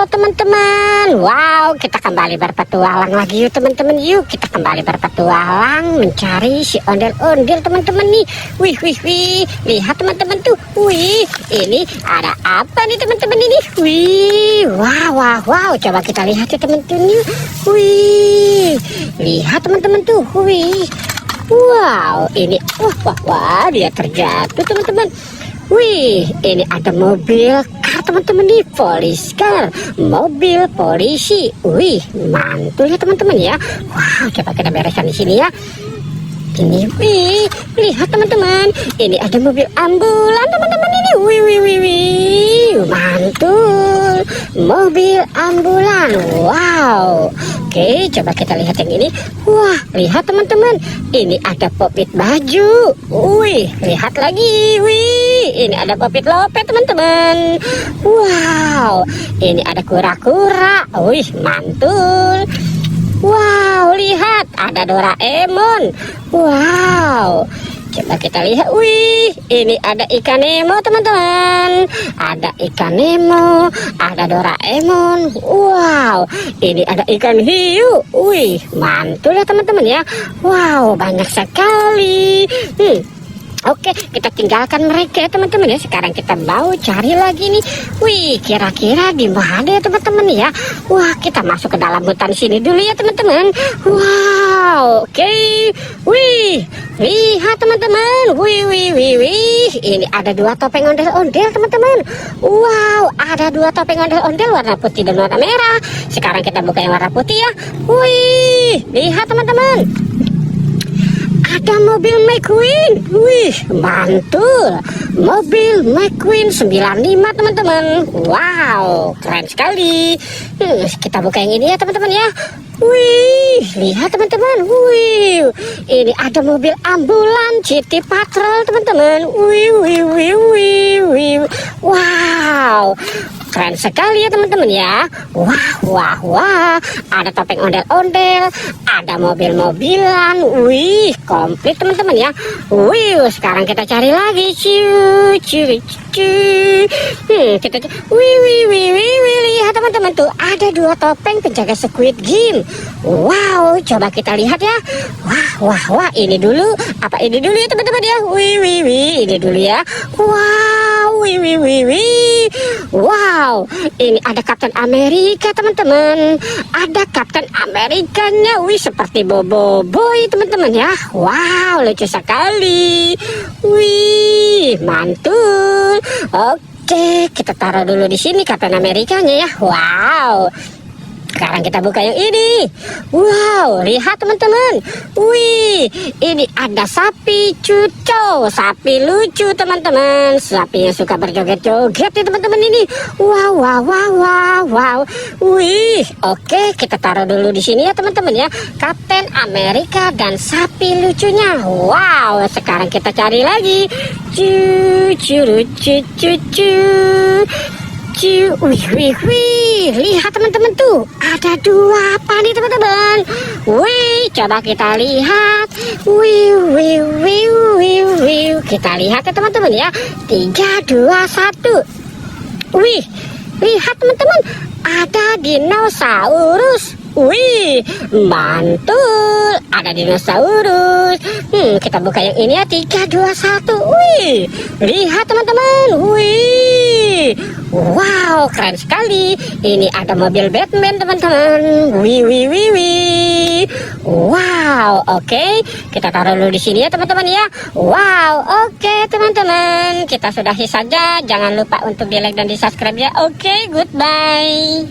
Halo teman-teman, wow, kita kembali berpetualang lagi yuk teman-teman. Yuk kita kembali berpetualang mencari si ondel-ondel teman-teman nih. Wih, lihat teman-teman tuh. Wih, ini ada apa nih teman-teman ini? Wih, wow, coba kita lihat ya teman-teman yuk. Wih, lihat teman-teman tuh. Wih, wow, ini wah, dia terjatuh teman-teman. Wih, ini ada mobil kar teman-teman nih, polis kar, mobil polisi. Wih, mantul ya teman-teman ya. Wow, coba kita bereskan di sini ya. Ini, wih, lihat teman-teman, ini ada mobil ambulan teman-teman ini. Wih, mantul, mobil ambulan. Wow. Oke, coba kita lihat yang ini. Wah, lihat teman-teman, ini ada popit baju. Wih, lihat lagi. Wih, ini ada popit lopet teman-teman. Wow, ini ada kura-kura. Wih, mantul. Wow, lihat ada Doraemon. Wow, coba kita lihat. Wih, ini ada ikan Nemo teman-teman. Ada ikan Nemo, ada Doraemon. Wow, ini ada ikan hiu. Wih, mantul ya teman-teman ya. Wow, banyak sekali. Oke, kita tinggalkan mereka ya teman-teman ya. Sekarang kita mau cari lagi nih. Wih, kira-kira di mana ya teman-teman ya? Wah, kita masuk ke dalam hutan sini dulu ya teman-teman. Wow, oke. Wih, lihat teman-teman. Wih. Ini ada dua topeng ondel-ondel teman-teman. Wow, ada dua topeng ondel-ondel warna putih dan warna merah. Sekarang kita buka yang warna putih ya. Wih, lihat teman-teman. Ada mobil McQueen. Wih, mantul. Mobil McQueen 95 teman-teman. Wow, keren sekali. Kita buka yang ini ya teman-teman ya. Wih, lihat teman-teman. Wih, ini ada mobil ambulan City Patrol teman-teman. Wih. Wow, keren sekali ya teman-teman ya. Wah, ada topeng ondel-ondel, ada mobil-mobilan. Wih, komplit teman-teman ya. Wih, sekarang kita cari lagi. Kita lihat teman-teman tuh, ada dua topeng penjaga Squid Game. Wow, coba kita lihat ya. Wah, ini dulu. Apa ini dulu ya teman-teman ya? Wih, ini dulu ya. Wow, wih. Wow, ini ada Kapten Amerika teman-teman. Ada Kapten Amerikanya. Wih, seperti Bobo Boy teman-teman ya. Wow, lucu sekali. Wih, mantul. Oke, kita taruh dulu di sini Kapten Amerikanya ya. Wow. Sekarang kita buka yang ini. Wow, lihat teman-teman. Wih, ini ada sapi cuco, sapi lucu teman-teman. Sapi yang suka berjoget-joget nih teman-teman ini. Wow. Wih, oke, kita taruh dulu di sini ya teman-teman ya. Kapten Amerika dan sapi lucunya. Wow, sekarang kita cari lagi. Wih, lihat teman-teman tuh, ada dua apa nih teman-teman? Wih, coba kita lihat. Wih, kita lihat ya teman-teman ya. 3, 2, 1. Wih, lihat teman-teman, ada dinosaurus. Wih, mantul, ada dinosaurus. Kita buka yang ini ya. 3, 2, 1. Wih, lihat teman-teman. Wih, wow, keren sekali. Ini ada mobil Batman teman-teman. Wih. Wow, oke, kita taruh dulu di sini ya teman-teman ya. Wow, oke teman-teman, kita sudahi saja. Jangan lupa untuk di like dan di subscribe ya. Oke, goodbye.